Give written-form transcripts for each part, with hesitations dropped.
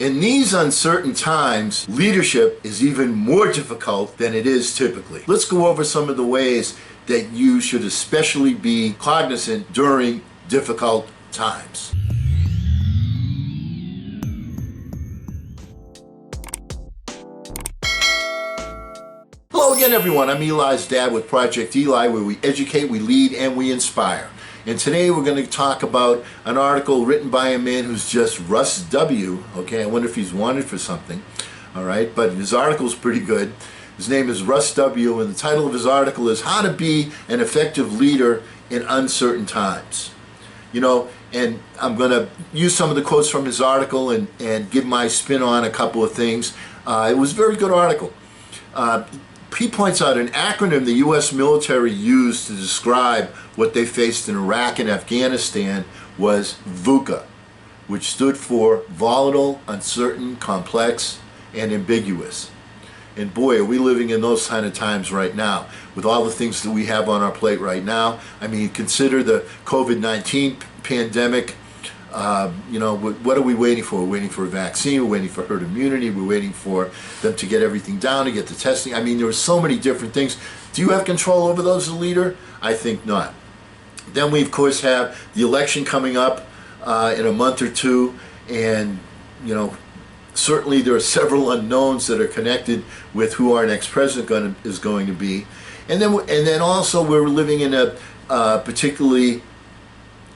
In these uncertain times, leadership is even more difficult than it is typically. Let's go over some of the ways that you should especially be cognizant during difficult times. Hello again, everyone. I'm Eli's dad with Project Eli, where we educate, we lead, and we inspire. And today we're going to talk about an article written by a man who's just Russ W. Okay, I wonder if he's wanted for something. All right, but his article is pretty good. His name is Russ W. and the title of his article is How to Be an Effective Leader in Uncertain Times. You know, and I'm going to use some of the quotes from his article and give my spin on a couple of things. It was a very good article. He points out an acronym the U.S. military used to describe what they faced in Iraq and Afghanistan was VUCA, which stood for volatile, uncertain, complex, and ambiguous. And boy, are we living in those kind of times right now with all the things that we have on our plate right now. I mean, consider the COVID-19 pandemic. You know, what are we waiting for? We're waiting for a vaccine, we're waiting for herd immunity, we're waiting for them to get everything down, to get the testing. I mean, there are so many different things. Do you have control over those as a leader? I think not. Then we, of course, have the election coming up in a month or two, and, you know, certainly there are several unknowns that are connected with who our next president is going to be. And then also we're living in a particularly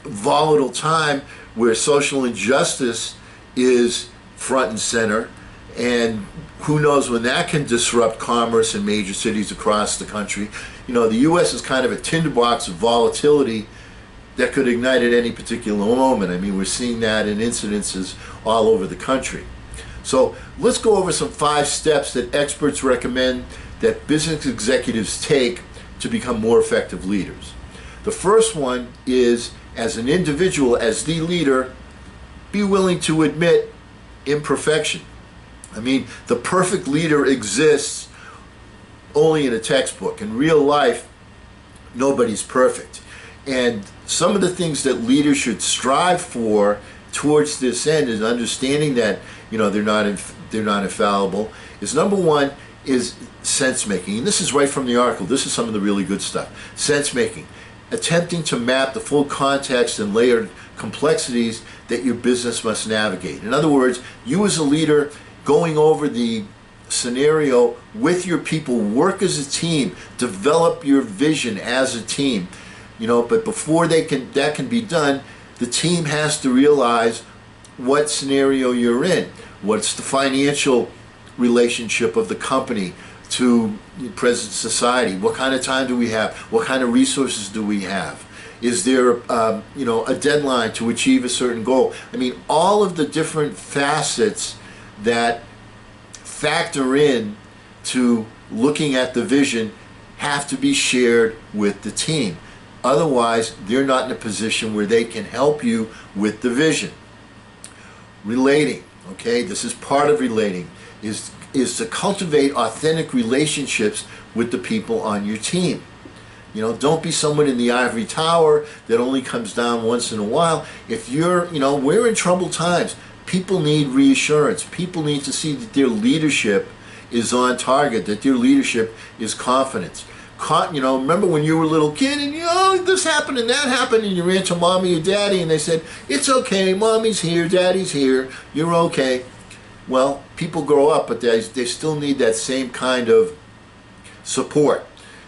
volatile time where social injustice is front and center, and who knows when that can disrupt commerce in major cities across the country. You know, the U.S. is kind of a tinderbox of volatility that could ignite at any particular moment. I mean, we're seeing that in incidences all over the country. So let's go over some 5 steps that experts recommend that business executives take to become more effective leaders. The first one is, as an individual, as the leader, be willing to admit imperfection. I mean, the perfect leader exists only in a textbook. In real life, nobody's perfect. And some of the things that leaders should strive for towards this end is understanding that, you know, they're not infallible. Is number one is sense making. And this is right from the article. This is some of the really good stuff. Sense making. Attempting to map the full context and layered complexities that your business must navigate. In other words, you as a leader going over the scenario with your people, work as a team, develop your vision as a team. You know, but before that can be done, the team has to realize what scenario you're in. What's the financial relationship of the company to present society? What kind of time do we have? What kind of resources do we have? Is there you know, a deadline to achieve a certain goal? I mean, all of the different facets that factor in to looking at the vision have to be shared with the team. Otherwise, they're not in a position where they can help you with the vision. Relating, okay, this is part of relating, is to cultivate authentic relationships with the people on your team. You know, don't be someone in the ivory tower that only comes down once in a while. If you're, you know, we're in troubled times. People need reassurance. People need to see that their leadership is on target, that their leadership is confidence. You know, remember when you were a little kid and, you know, this happened and that happened, and you ran to mommy or daddy and they said, it's okay, mommy's here, daddy's here, you're okay. Well, people grow up, but they still need that same kind of support.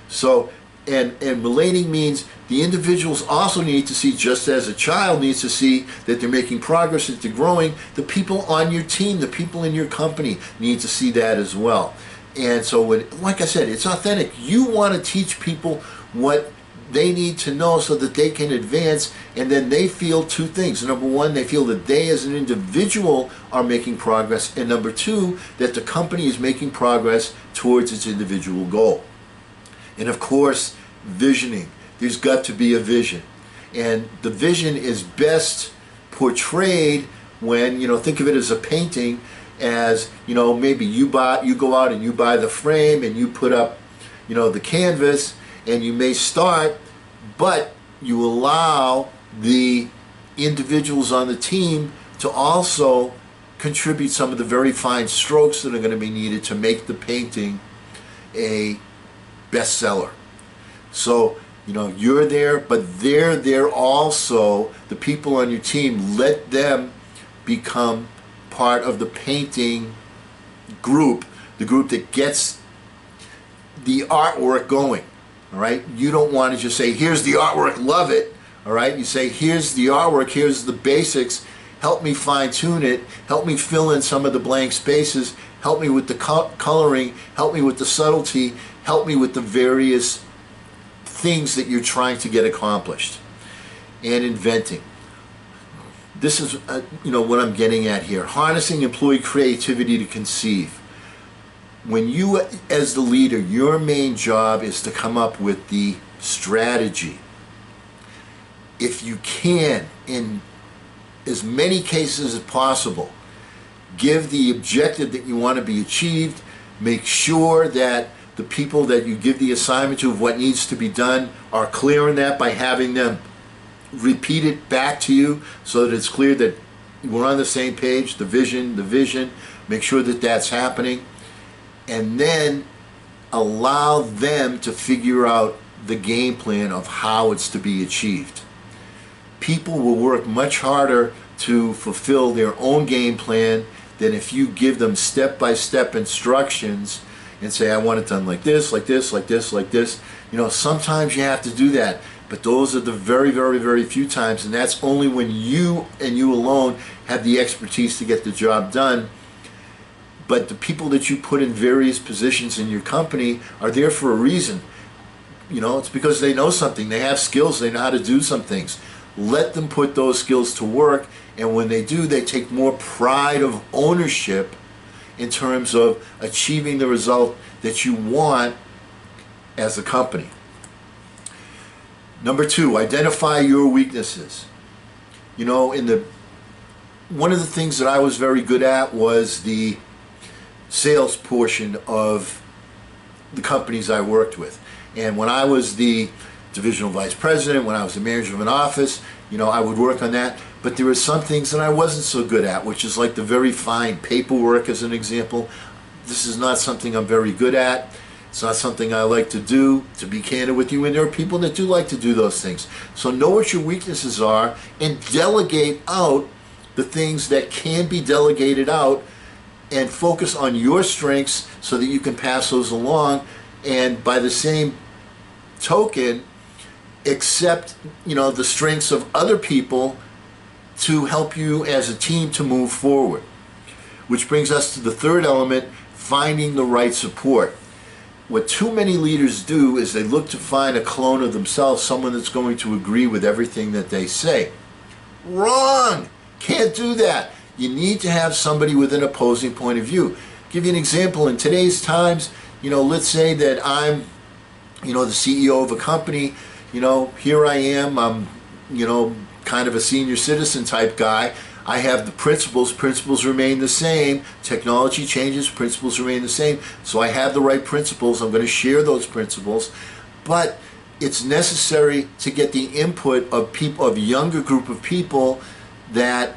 So, and relating means the individuals also need to see, just as a child needs to see that they're making progress, that they're growing, the people on your team, the people in your company need to see that as well. And so, like I said, it's authentic. You want to teach people what they need to know so that they can advance, and then they feel 2 things. Number one, they feel that they as an individual are making progress, and number 2, that the company is making progress towards its individual goal. And of course, visioning. There's got to be a vision. And the vision is best portrayed when, you know, think of it as a painting, as, you know, maybe you go out and you buy the frame and you put up, you know, the canvas, and you may start, but you allow the individuals on the team to also contribute some of the very fine strokes that are going to be needed to make the painting a bestseller. So, you're there, but they're there also. The people on your team, let them become part of the painting group, the group that gets the artwork going. All right, you don't want to just say, here's the artwork, love it. All right, you say, here's the artwork, here's the basics, help me fine tune it, help me fill in some of the blank spaces, help me with the coloring, help me with the subtlety, help me with the various things that you're trying to get accomplished. And inventing. This is what I'm getting at here. Harnessing employee creativity to conceive. When you, as the leader, your main job is to come up with the strategy. If you can, in as many cases as possible, give the objective that you want to be achieved. Make sure that the people that you give the assignment to of what needs to be done are clear on that by having them repeat it back to you so that it's clear that we're on the same page, the vision, make sure that that's happening, and then allow them to figure out the game plan of how it's to be achieved. People will work much harder to fulfill their own game plan than if you give them step-by-step instructions and say, I want it done like this, like this, like this, like this. Sometimes you have to do that, but those are the very, very, very few times, and that's only when you and you alone have the expertise to get the job done. But the people that you put in various positions in your company are there for a reason. It's because they know something, they have skills, they know how to do some things. Let them put those skills to work, and when they do, they take more pride of ownership in terms of achieving the result that you want as a company. Number 2, identify your weaknesses. One of the things that I was very good at was the sales portion of the companies I worked with. And when I was the divisional vice president, when I was the manager of an office, I would work on that. But there were some things that I wasn't so good at, which is like the very fine paperwork as an example. This is not something I'm very good at. It's not something I like to do, to be candid with you, and there are people that do like to do those things. So know what your weaknesses are and delegate out the things that can be delegated out, and focus on your strengths so that you can pass those along, and by the same token, accept the strengths of other people to help you as a team to move forward. Which brings us to the third element, finding the right support. What too many leaders do is they look to find a clone of themselves, someone that's going to agree with everything that they say. Wrong! Can't do that. You need to have somebody with an opposing point of view. Give you an example. In today's times, let's say that I'm, the CEO of a company. Here I am. I'm, kind of a senior citizen type guy. I have the principles. Principles remain the same. Technology changes. Principles remain the same. So I have the right principles. I'm going to share those principles. But it's necessary to get the input of people, of a younger group of people that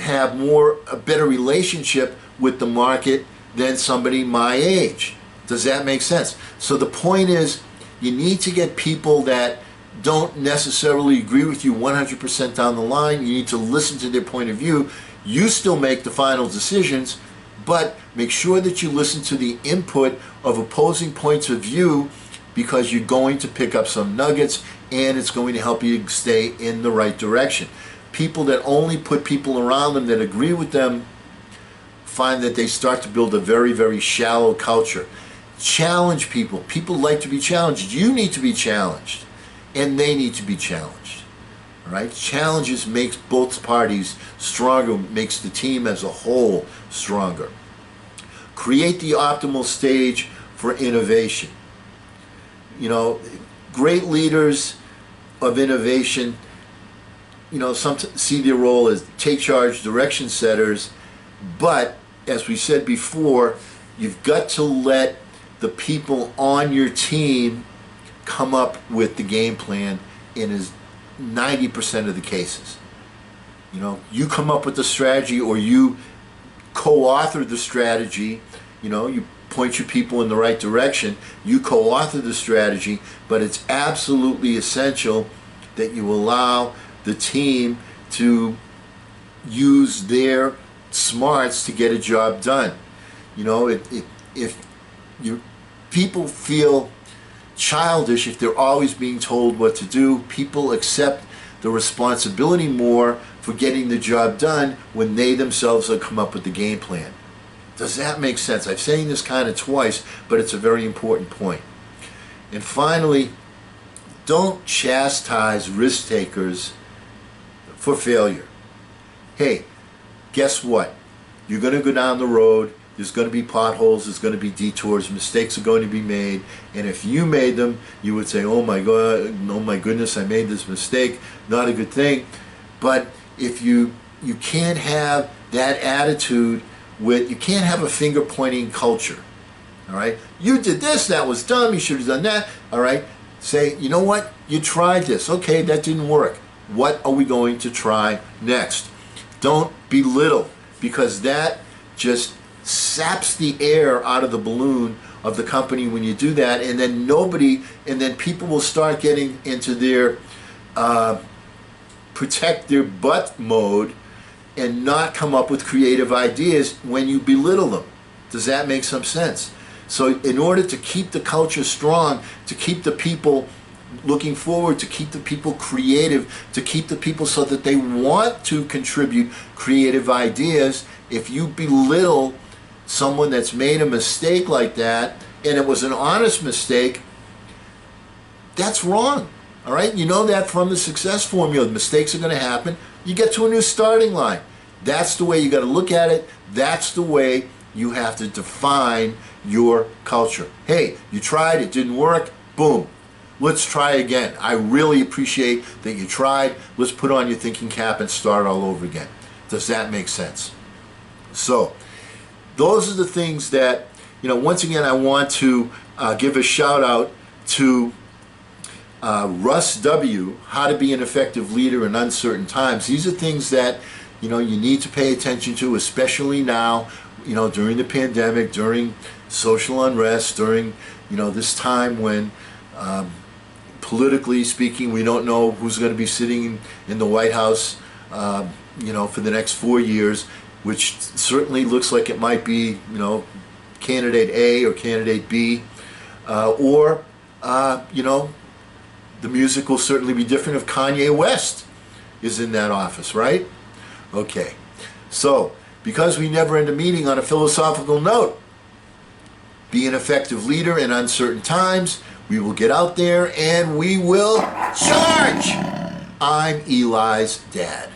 have a better relationship with the market than somebody my age. Does that make sense? So the point is, you need to get people that don't necessarily agree with you 100% down the line. You need to listen to their point of view. You still make the final decisions, but make sure that you listen to the input of opposing points of view, because you're going to pick up some nuggets and it's going to help you stay in the right direction. People that only put people around them that agree with them find that they start to build a very, very shallow culture. Challenge people. People like to be challenged. You need to be challenged, and they need to be challenged. All right? Challenges makes both parties stronger, makes the team as a whole stronger. Create the optimal stage for innovation. Great leaders of innovation, some see their role as take charge, direction setters, but as we said before, you've got to let the people on your team come up with the game plan in as 90% of the cases. You come up with the strategy, or you co-author the strategy, you point your people in the right direction, you co-author the strategy, but it's absolutely essential that you allow the team to use their smarts to get a job done. If people feel childish, if they're always being told what to do, people accept the responsibility more for getting the job done when they themselves have come up with the game plan. Does that make sense? I've saying this kind of twice, but it's a very important point. And finally, don't chastise risk takers for failure. Hey, guess what? You're going to go down the road. There's going to be potholes. There's going to be detours. Mistakes are going to be made. And if you made them, you would say, oh my God, oh my goodness, I made this mistake. Not a good thing. But if you can't have that attitude you can't have a finger pointing culture. All right? You did this, that was dumb, you should have done that. All right? Say, you know what? You tried this. Okay, that didn't work. What are we going to try next? Don't belittle, because that just saps the air out of the balloon of the company when you do that, and then people will start getting into their protect their butt mode and not come up with creative ideas when you belittle them. Does that make some sense? So in order to keep the culture strong, to keep the people looking forward, to keep the people creative, to keep the people so that they want to contribute creative ideas, if you belittle someone that's made a mistake like that, and it was an honest mistake, that's wrong. All right? You know that from the success formula. Mistakes are going to happen. You get to a new starting line. That's the way you got to look at it. That's the way you have to define your culture. Hey, you tried, it didn't work, boom. Let's try again. I really appreciate that you tried. Let's put on your thinking cap and start all over again. Does that make sense? So, those are the things that, once again, I want to give a shout out to Russ W., How to Be an Effective Leader in Uncertain Times. These are things that, you need to pay attention to, especially now, during the pandemic, during social unrest, during, this time when, politically speaking, we don't know who's going to be sitting in the White House, for the next 4 years, which certainly looks like it might be, candidate A or candidate B, or, the music will certainly be different if Kanye West is in that office, right? Okay. So, because we never end a meeting on a philosophical note, be an effective leader in uncertain times. We will get out there and we will charge. I'm Eli's dad.